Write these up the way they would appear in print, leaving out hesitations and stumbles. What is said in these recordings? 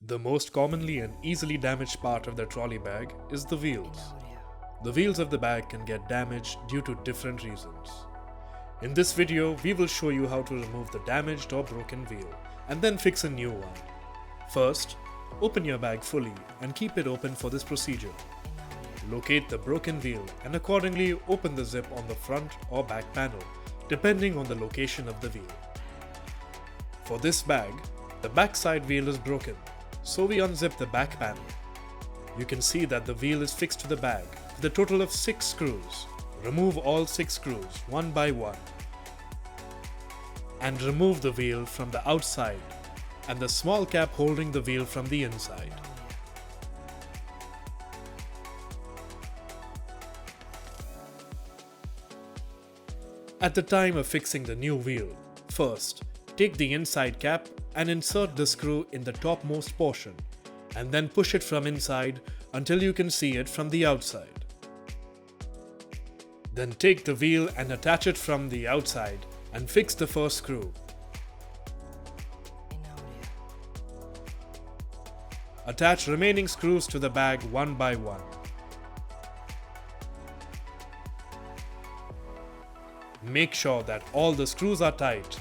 The most commonly and easily damaged part of the trolley bag is the wheels. The wheels of the bag can get damaged due to different reasons. In this video, we will show you how to remove the damaged or broken wheel and then fix a new one. First, open your bag fully and keep it open for this procedure. Locate the broken wheel and accordingly open the zip on the front or back panel, depending on the location of the wheel. For this bag, the back side wheel is broken, so we unzip the back panel. You can see that the wheel is fixed to the bag with a total of 6 screws. Remove all 6 screws one by one and remove the wheel from the outside and the small cap holding the wheel from the inside. At the time of fixing the new wheel, first, take the inside cap and insert the screw in the topmost portion and then push it from inside until you can see it from the outside. Then take the wheel and attach it from the outside and fix the first screw. Attach remaining screws to the bag one by one. Make sure that all the screws are tight.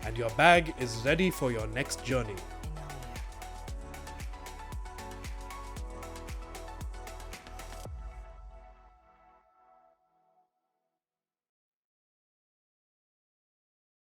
And your bag is ready for your next journey.